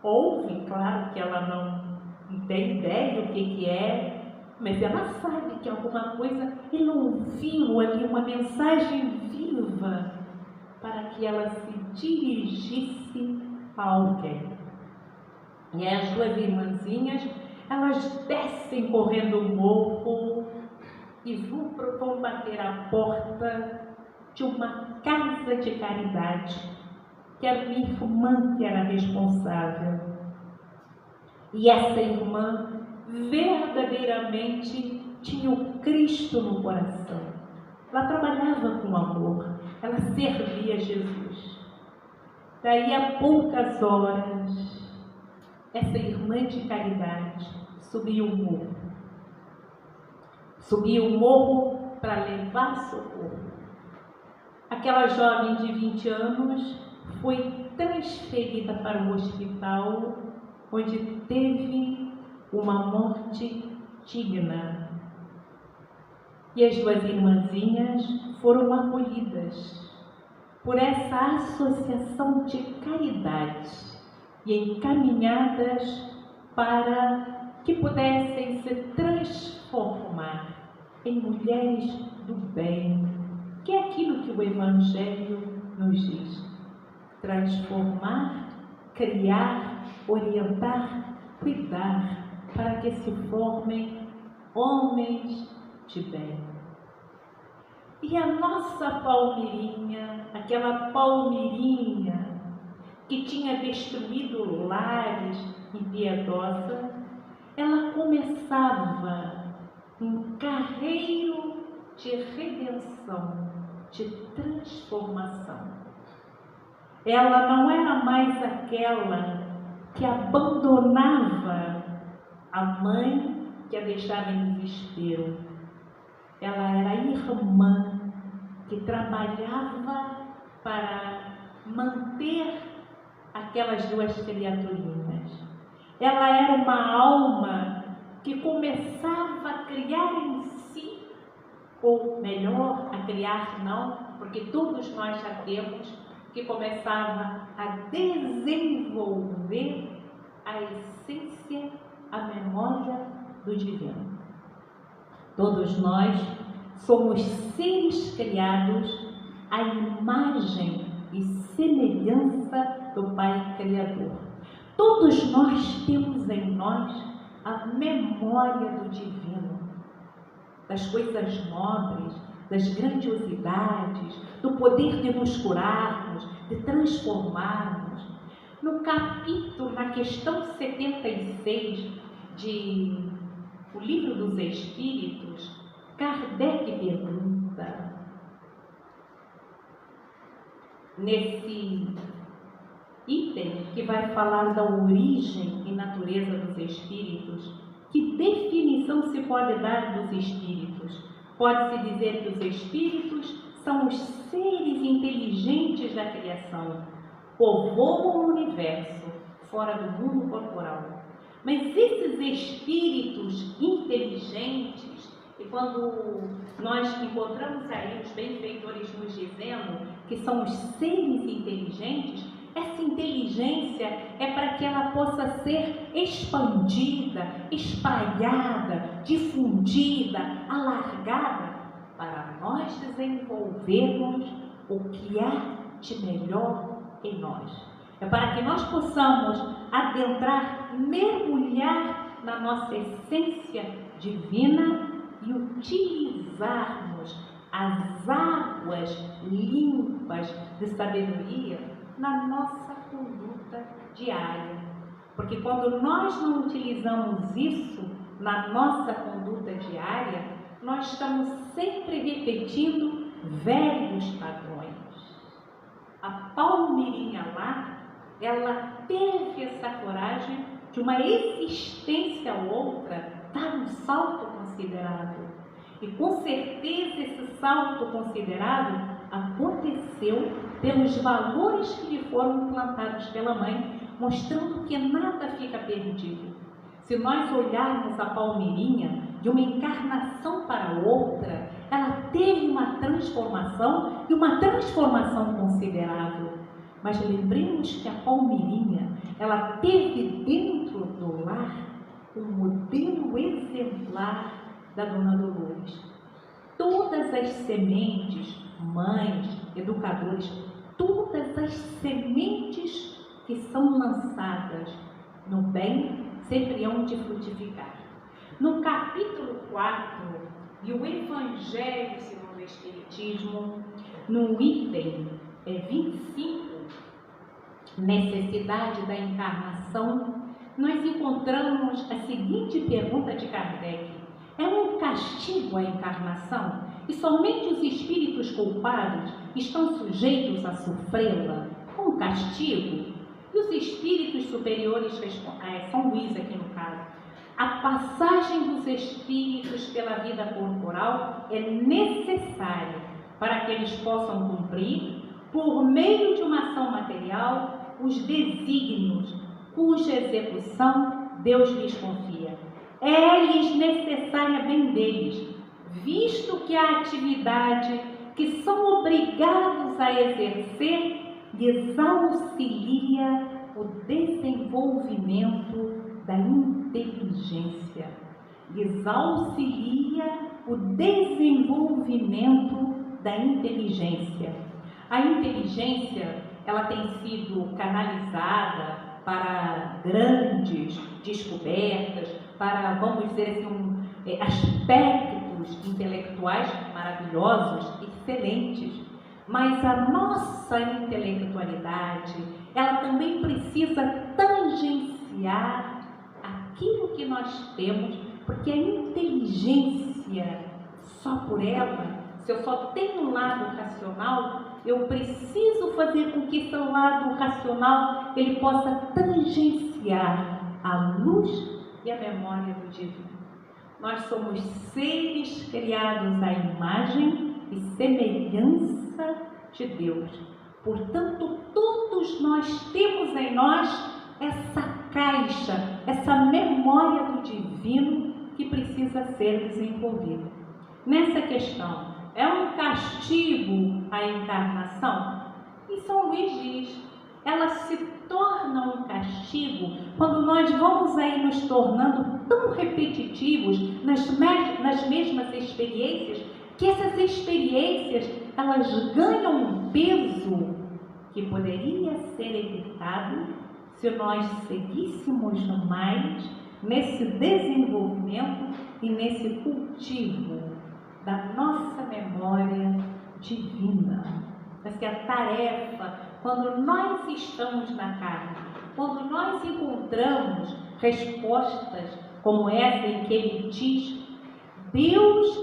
ouve, claro que ela não tem ideia do que é, mas ela sabe que alguma coisa, ele ouviu ali uma mensagem viva para que ela se dirigisse a alguém. E as duas irmãzinhas, elas descem correndo o morro e vão bater a porta de uma casa de caridade, que era uma irmã que era responsável. E essa irmã verdadeiramente tinha o Cristo no coração. Ela trabalhava com amor, ela servia Jesus. Daí a poucas horas, essa irmã de caridade subiu o morro. Subiu o morro para levar socorro. Aquela jovem de 20 anos foi transferida para o hospital, onde teve uma morte digna. E as duas irmãzinhas foram acolhidas por essa associação de caridade e encaminhadas para que pudessem se transformar em mulheres do bem, que é aquilo que o Evangelho nos diz: transformar, criar, orientar, cuidar, para que se formem homens de bem. E a nossa Palmirinha, aquela Palmirinha que tinha destruído lares impiedosa, ela começava um carreiro de redenção, de transformação. Ela não era mais aquela que abandonava a mãe, que a deixava em desespero. Ela era a irmã que trabalhava para manter aquelas duas criaturinhas. Ela era uma alma que começava a criar em si, ou melhor, a criar não, porque todos nós já temos, que começava a desenvolver a essência, a memória do divino. Todos nós somos seres criados à imagem e semelhança do Pai Criador. Todos nós temos em nós a memória do divino, das coisas nobres, das grandiosidades, do poder de nos curarmos, de transformarmos. No capítulo, na questão 76 o Livro dos Espíritos, Kardec pergunta, nesse item que vai falar da origem e natureza dos espíritos, que definição se pode dar dos espíritos? Pode-se dizer que os espíritos são os seres inteligentes da criação, povoam o universo, fora do mundo corporal. Mas esses espíritos inteligentes, e quando nós encontramos aí os benfeitores nos dizendo que são os seres inteligentes, essa inteligência é para que ela possa ser expandida, espalhada, difundida, alargada, para nós desenvolvermos o que há de melhor em nós. É para que nós possamos adentrar, mergulhar na nossa essência divina e utilizarmos as águas limpas de sabedoria na nossa conduta diária. Porque quando nós não utilizamos isso na nossa conduta diária, nós estamos sempre repetindo velhos padrões. A Palmeirinha lá, ela teve essa coragem de uma existência ou outra dar um salto considerável. E com certeza esse salto considerável aconteceu pelos valores que lhe foram implantados pela mãe, mostrando que nada fica perdido. Se nós olharmos a Palmeirinha de uma encarnação para outra, ela teve uma transformação e uma transformação considerável. Mas lembremos que a Palmeirinha, ela teve dentro do lar um modelo exemplar da Dona Dolores. Todas as sementes, mães, educadores, todas as sementes que são lançadas no bem sempre hão de frutificar. No capítulo 4 e o Evangelho segundo o Espiritismo, no item 25, necessidade da encarnação, nós encontramos a seguinte pergunta de Kardec: é um castigo a encarnação? E somente os espíritos culpados estão sujeitos a sofrê-la? Um castigo? E os espíritos superiores respondem, São Luís aqui no caso, a passagem dos espíritos pela vida corporal é necessária para que eles possam cumprir, por meio de uma ação material, os desígnios cuja execução Deus lhes confia. É-lhes necessária bem deles, visto que a atividade que são obrigados a exercer lhes auxilia o desenvolvimento da inteligência. Lhes auxilia o desenvolvimento da inteligência. A inteligência, ela tem sido canalizada para grandes descobertas, para, vamos dizer assim, aspectos intelectuais maravilhosos, excelentes. Mas a nossa intelectualidade, ela também precisa tangenciar aquilo que nós temos, porque a inteligência, só por ela, se eu só tenho um lado racional, eu preciso fazer com que esse lado racional ele possa tangenciar a luz e a memória do divino. Nós somos seres criados à imagem e semelhança de Deus. Portanto, todos nós temos em nós essa caixa, essa memória do divino que precisa ser desenvolvida. Nessa questão, é um castigo a encarnação? E São Luís diz, ela se torna um castigo quando nós vamos aí nos tornando tão repetitivos nas mesmas experiências, que essas experiências, elas ganham um peso que poderia ser evitado se nós seguíssemos mais nesse desenvolvimento e nesse cultivo da nossa memória divina. Mas que a tarefa, quando nós estamos na carne, quando nós encontramos respostas como essa em que ele diz, Deus,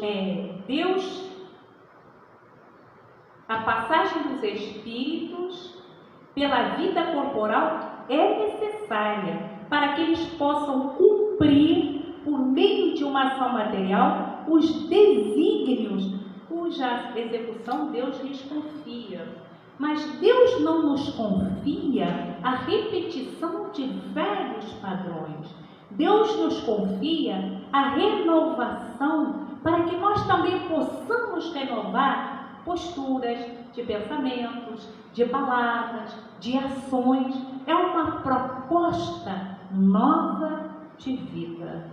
a passagem dos espíritos pela vida corporal é necessária para que eles possam cumprir, por meio de uma ação material, os desígnios cuja execução Deus lhes confia. Mas Deus não nos confia a repetição de velhos padrões. Deus nos confia a renovação para que nós também possamos renovar posturas de pensamentos, de palavras, de ações. É uma proposta nova de vida.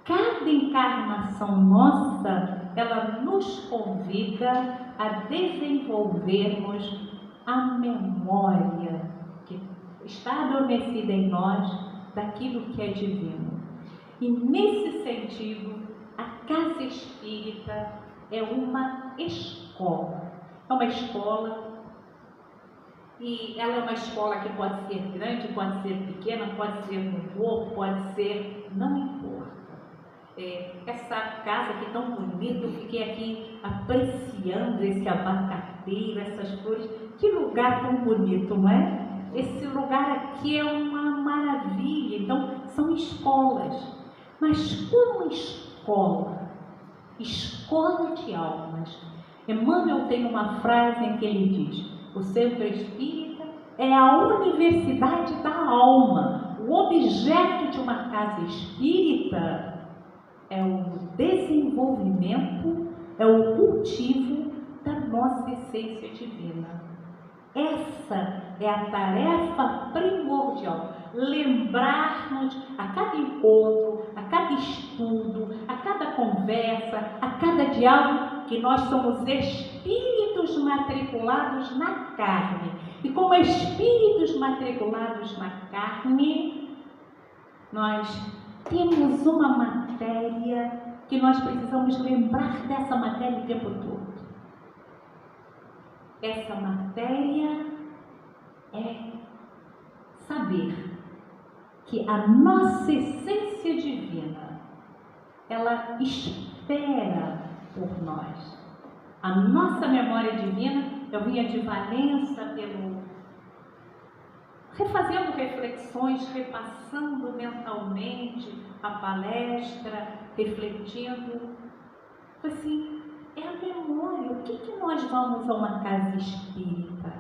Cada encarnação nossa, ela nos convida a desenvolvermos a memória que está adormecida em nós daquilo que é divino. E nesse sentido, a casa espírita é uma escola. É uma escola, e ela é uma escola que pode ser grande, pode ser pequena, pode ser no corpo, pode ser, não importa. Essa casa que é tão bonita, eu fiquei aqui apreciando esse abacateiro, essas flores. Que lugar tão bonito, não é? Esse lugar aqui é uma maravilha. Então, são escolas. Mas como escola? Escola de almas. Emmanuel tem uma frase em que ele diz: o centro espírita é a universidade da alma. O objeto de uma casa espírita é o desenvolvimento, é o cultivo da nossa essência divina. Essa é a tarefa primordial. Lembrar-nos a cada encontro, a cada estudo, a cada conversa, a cada diálogo, que nós somos espíritos matriculados na carne. E como espíritos matriculados na carne, nós temos uma matéria que nós precisamos lembrar dessa matéria o tempo todo. Essa matéria é saber que a nossa essência divina, ela espera por nós. A nossa memória divina, eu vinha de Valença refazendo reflexões, repassando mentalmente a palestra, refletindo, assim, é a memória. O que nós vamos a uma casa espírita?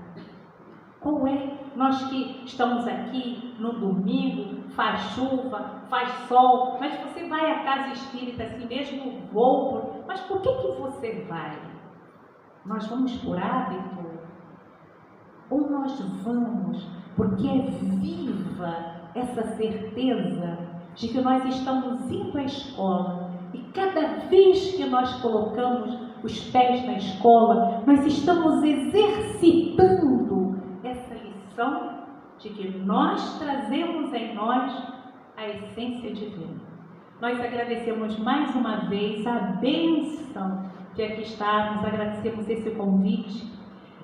Qual é? Nós que estamos aqui no domingo, faz chuva, faz sol, mas você vai à casa espírita assim mesmo, vou, mas por que você vai? Nós vamos por hábito? Ou nós vamos porque é viva essa certeza de que nós estamos indo à escola e cada vez que nós colocamos os pés na escola, nós estamos exercitando essa lição de que nós trazemos em nós a essência divina. Nós agradecemos mais uma vez a bênção de aqui estarmos, agradecemos esse convite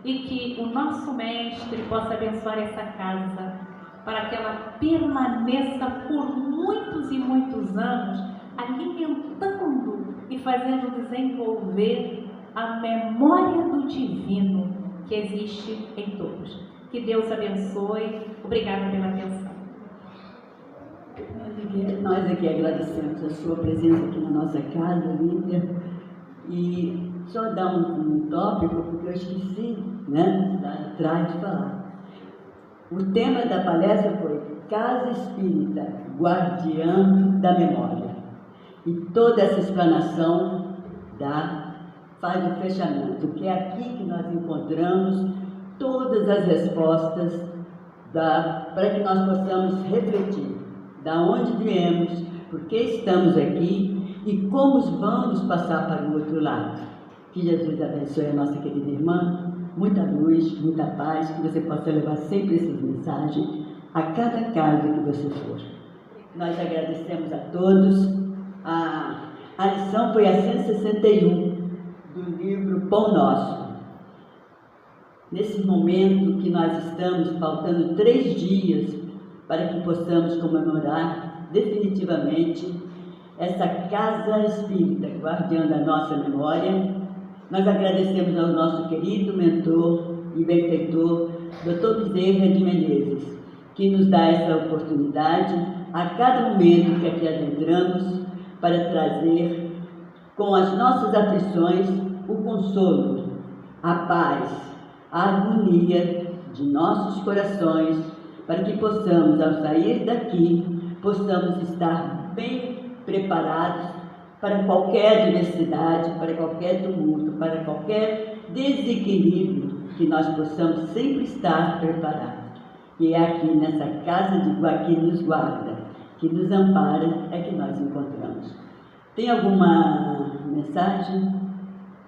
e que o nosso Mestre possa abençoar essa casa para que ela permaneça por muitos e muitos anos alimentando e fazendo desenvolver a memória do divino que existe em todos. Que Deus abençoe. Obrigada pela atenção. Nós aqui agradecemos a sua presença aqui na nossa casa, Lívia, e só dar um tópico, porque eu esqueci, atrás de falar. O tema da palestra foi Casa Espírita, Guardiã da Memória. E toda essa explanação faz o fechamento, que é aqui que nós encontramos todas as respostas para que nós possamos refletir da onde viemos, por que estamos aqui e como vamos passar para o outro lado. Que Jesus abençoe a nossa querida irmã, muita luz, muita paz, que você possa levar sempre essas mensagens a cada casa que você for. Nós agradecemos a todos. A lição foi a 161 do livro Pão Nosso. Nesse momento que nós estamos, faltando 3 dias para que possamos comemorar definitivamente essa Casa Espírita, guardiã da nossa memória, nós agradecemos ao nosso querido mentor e benfeitor, Dr. Bezerra de Menezes, que nos dá essa oportunidade a cada momento que aqui adentramos para trazer com as nossas aflições o consolo, a paz, a harmonia de nossos corações, para que possamos, ao sair daqui, possamos estar bem preparados para qualquer adversidade, para qualquer tumulto, para qualquer desequilíbrio, que nós possamos sempre estar preparados. E é aqui nessa casa de que nos guarda, que nos ampara, é que nós encontramos. Tem alguma mensagem?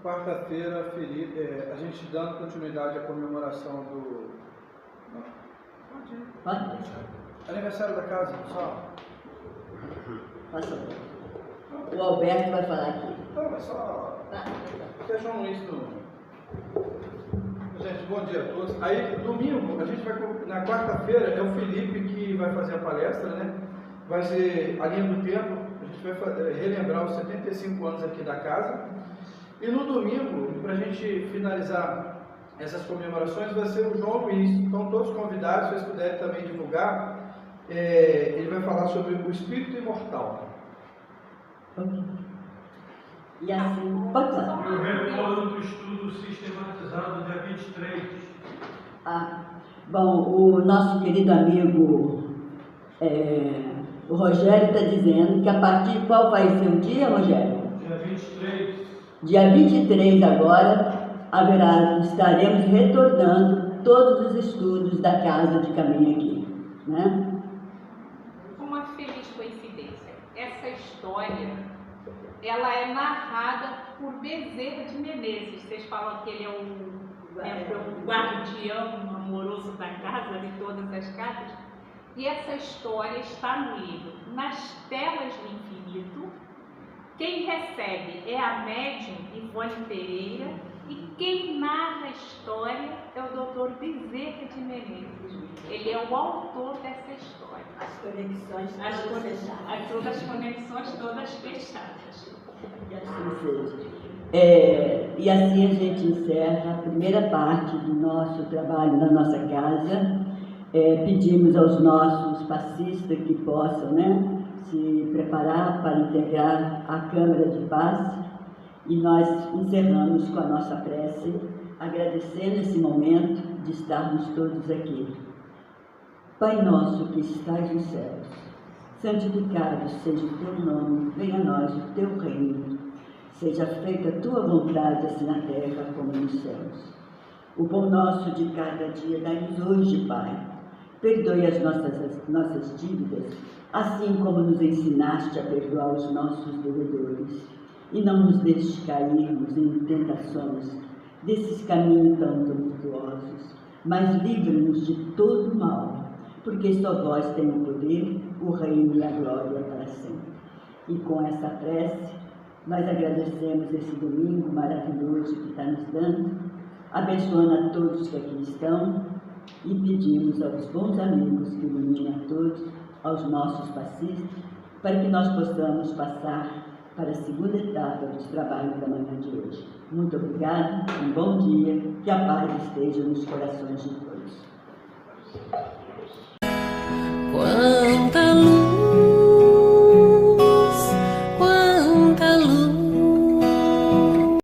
Quarta-feira, Felipe, a gente dando continuidade à comemoração do... Pode? Aniversário da casa, pessoal. Passa. O Alberto vai falar aqui. Não, mas só... Fechamos isso. Gente, bom dia a todos. Aí, domingo, a gente vai... Na quarta-feira, é o Felipe que vai fazer a palestra, né? Vai ser a linha do tempo. A gente vai relembrar os 75 anos aqui da casa. E no domingo, para a gente finalizar essas comemorações, vai ser o João Luiz. Então, todos convidados, se vocês puderem também divulgar, ele vai falar sobre o espírito imortal. E assim, pode falar. Eu retorno do estudo sistematizado dia 23. Bom, o nosso querido amigo, o Rogério está dizendo que a partir de qual vai ser o dia, Rogério? Dia 23. Dia 23 agora, estaremos retornando todos os estudos da Casa de Caminho aqui, né? Uma feliz coincidência. Essa história, ela é narrada por Bezerra de Menezes. Vocês falam que ele é o guardião amoroso da casa, de todas as casas. E essa história está no livro Nas Telas do Infinito. Quem recebe é a médium Ivone Pereira e quem narra a história é o Dr. Bezerra de Menezes. Ele é o autor dessa história. As conexões todas fechadas. As conexões todas fechadas. E assim seja. E assim a gente encerra a primeira parte do nosso trabalho na nossa casa. Pedimos aos nossos passistas que possam, né, se preparar para integrar a Câmara de Paz, e nós encerramos com a nossa prece, agradecendo esse momento de estarmos todos aqui. Pai nosso que estás nos céus, santificado seja o teu nome, venha a nós o teu reino, seja feita a tua vontade, assim na terra como nos céus. O pão nosso de cada dia dai-nos hoje, Pai. Perdoe as nossas dívidas, assim como nos ensinaste a perdoar os nossos devedores. E não nos deixes cairmos em tentações, desses caminhos tão tumultuosos, mas livra-nos de todo mal, porque só vós tem o poder, o reino e a glória para sempre. E com essa prece, nós agradecemos esse domingo maravilhoso que está nos dando, abençoando a todos que aqui estão, e pedimos aos bons amigos que iluminem a todos, aos nossos passistas, para que nós possamos passar para a segunda etapa dos trabalhos da manhã de hoje. Muito obrigado, um bom dia, que a paz esteja nos corações de todos.